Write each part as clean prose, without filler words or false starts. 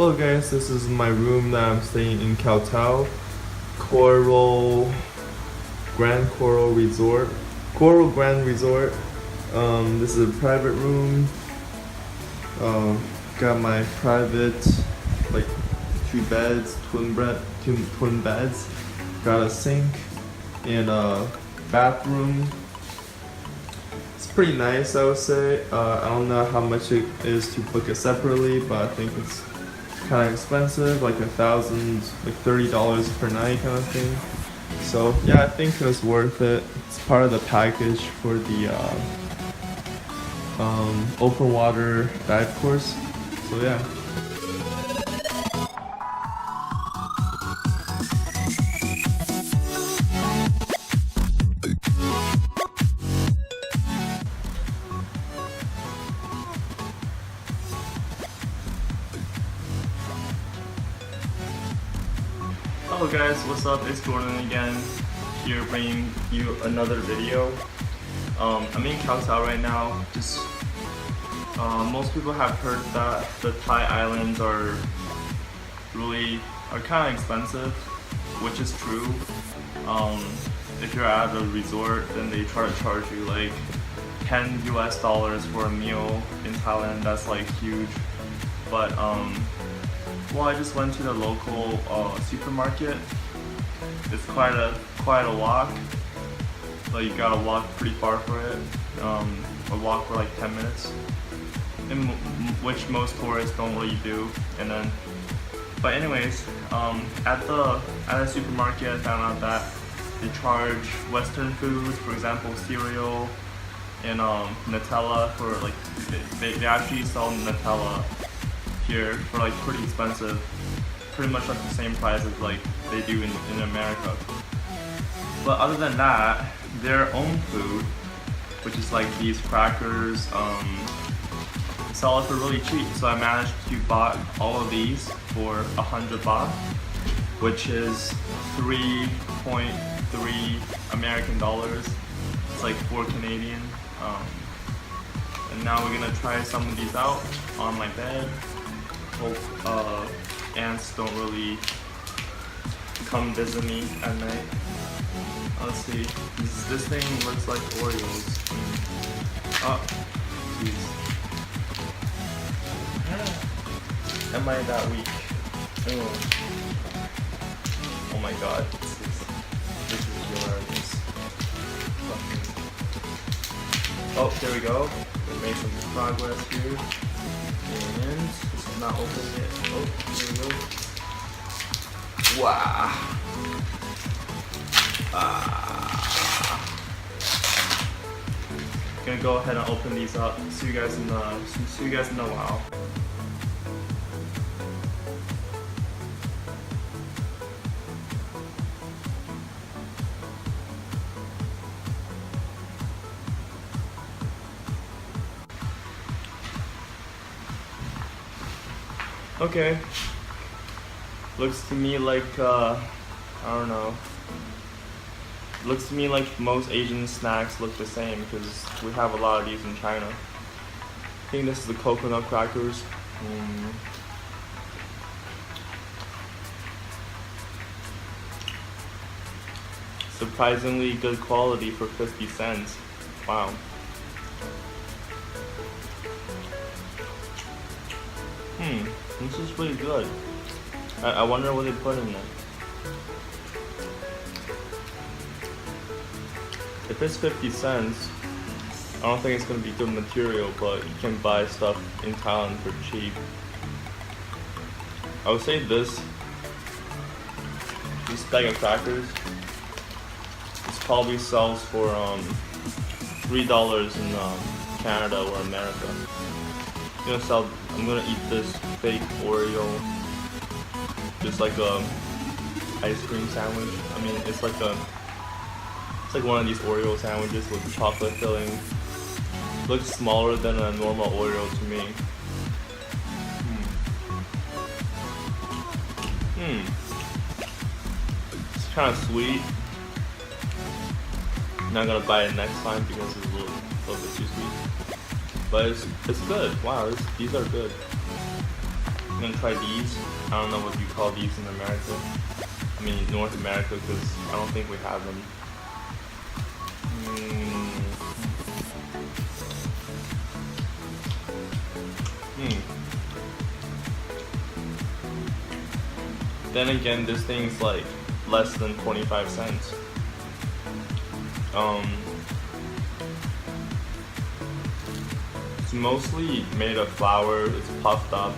Hello guys, this is my room that I'm staying in Koh Tao Coral Resort. Coral Grand Resort. This is a private room. Got my private like two beds, twin beds. Got a sink and a bathroom. It's pretty nice, I would say. I don't know how much it is to book it separately, but I think it's kind of expensive, like $30 per night kind of thing. So yeah, I think it's worth it. It's part of the package for the open water dive course. So yeah. Hello guys, what's up? It's Gordon again, here bringing you another video. I'm in Koh Tao right now. Most people have heard that the Thai islands are kind of expensive, which is true. If you're at a resort, then they try to charge you like $10 US for a meal in Thailand. That's like huge. But well, I just went to the local supermarket. It's quite a walk. Like you gotta walk pretty far for it. A walk for like 10 minutes, which most tourists don't really do. But anyways, at the supermarket, I found out that they charge Western foods, for example, cereal and Nutella for like they actually sell Nutella here for like pretty expensive, pretty much like the same price as like they do in America. But other than that, their own food, which is like these crackers, sell it for really cheap. So I managed to buy all of these for 100 baht, which is 3.3 American dollars. It's like 4 Canadian. And now we're gonna try some of these out on my bed. Hope ants don't really come visit me at night. Let's see. This thing looks like Oreos. Oh, jeez. Am I that weak? Oh my god. This is hilarious. Oh, there we go. We made some progress here. And this is not open yet. Oh, here we go. Wow. Gonna go ahead and open these up. See you guys in a while. Okay. Looks to me like I don't know. Looks to me like most Asian snacks look the same because we have a lot of these in China. I think this is the coconut crackers. Surprisingly good quality for 50 cents. Wow. This is really good. I wonder what they put in there. If it's 50 cents, I don't think it's gonna be good material, but you can buy stuff in Thailand for cheap. I would say this bag of crackers, this probably sells for $3 in Canada or America. I'm gonna eat this fake Oreo, just like a ice cream sandwich. I mean, it's like one of these Oreo sandwiches with chocolate filling. Looks smaller than a normal Oreo to me. It's kind of sweet. Not gonna buy it next time because it's a little bit too sweet. But it's good. Wow, these are good. I'm gonna try these. I don't know what you call these in America. I mean North America, because I don't think we have them. Then again, this thing's like less than 25 cents. It's mostly made of flour. It's puffed up.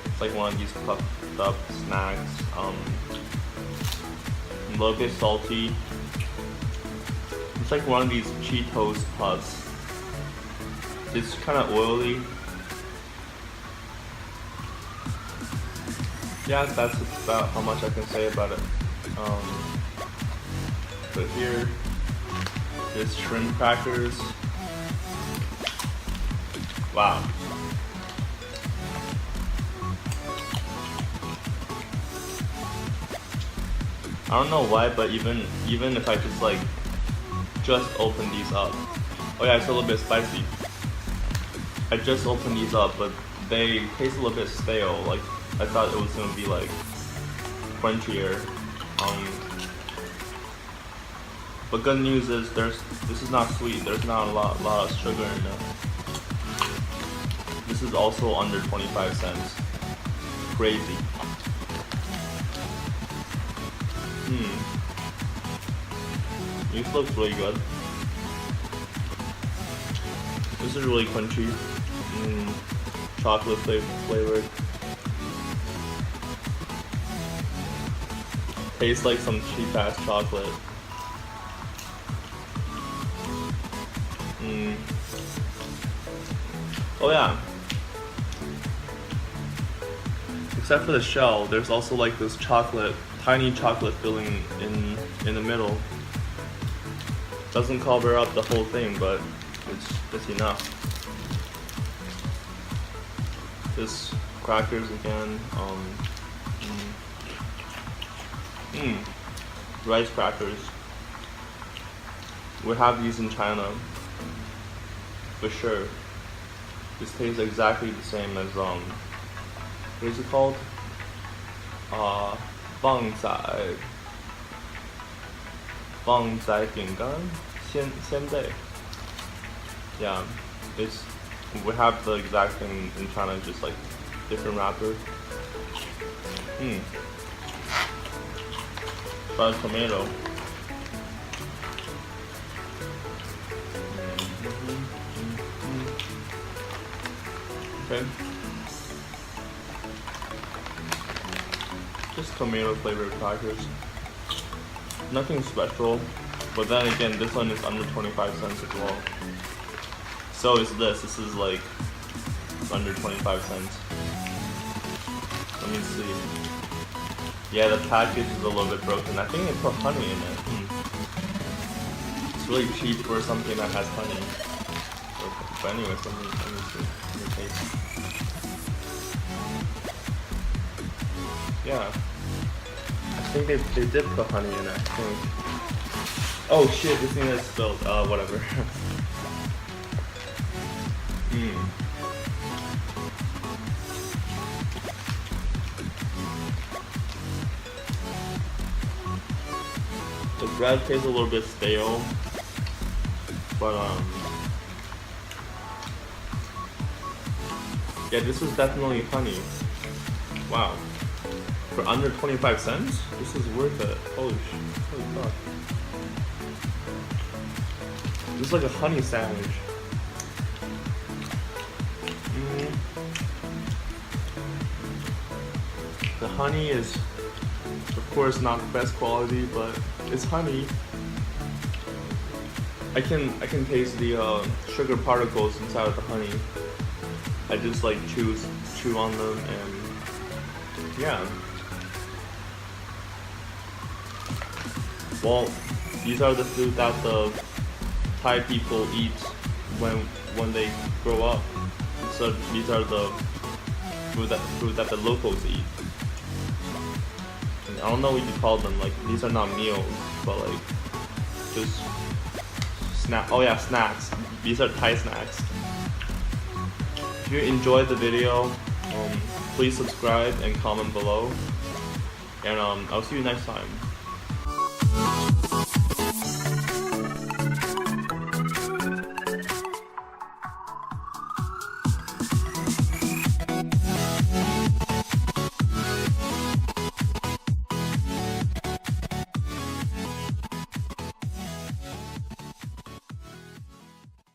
It's like one of these puffed up snacks. A little bit salty. It's like one of these Cheetos puffs. It's kind of oily. Yeah, that's about how much I can say about it. But here, there's shrimp crackers. Wow. I don't know why, but even if I just open these up. Oh yeah, it's a little bit spicy. I just opened these up, but they taste a little bit stale. Like, I thought it was gonna be like crunchier. But good news is this is not sweet. There's not a lot of sugar in it. This is also under 25 cents. Crazy. This looks really good. This is really crunchy. Chocolate flavored. Tastes like some cheap ass chocolate. Oh yeah. Except for the shell, there's also like this tiny chocolate filling in the middle. Doesn't cover up the whole thing, but it's enough. This crackers again. Rice crackers. We have these in China, for sure. This tastes exactly the same as what is it called? Wang饼干, 鲜贝. Yeah, we have the exact thing in China, just like different wrapper. Fried tomato. Okay. Just tomato flavored crackers. Nothing special, but then again, this one is under 25 cents as well. So is this. This is like under 25 cents. Let me see. Yeah, the package is a little bit broken. I think they put honey in it. It's really cheap for something that has honey. But anyways, let me see. Let me taste. Yeah. I think they did put honey in it, I think. Oh shit, this thing is spilled. Whatever. The bread tastes a little bit stale, but yeah, this is definitely honey. Wow. For under 25 cents? This is worth it. Holy fuck. This is like a honey sandwich. The honey is, of course, not the best quality, but it's honey. I can taste the sugar particles inside of the honey. I just like chew on them, and yeah. Well, these are the food that the Thai people eat when they grow up. So these are the food that the locals eat. And I don't know what you call them. Like, these are not meals, but like just snacks. These are Thai snacks. If you enjoyed the video, Please subscribe and comment below. And I'll see you next time.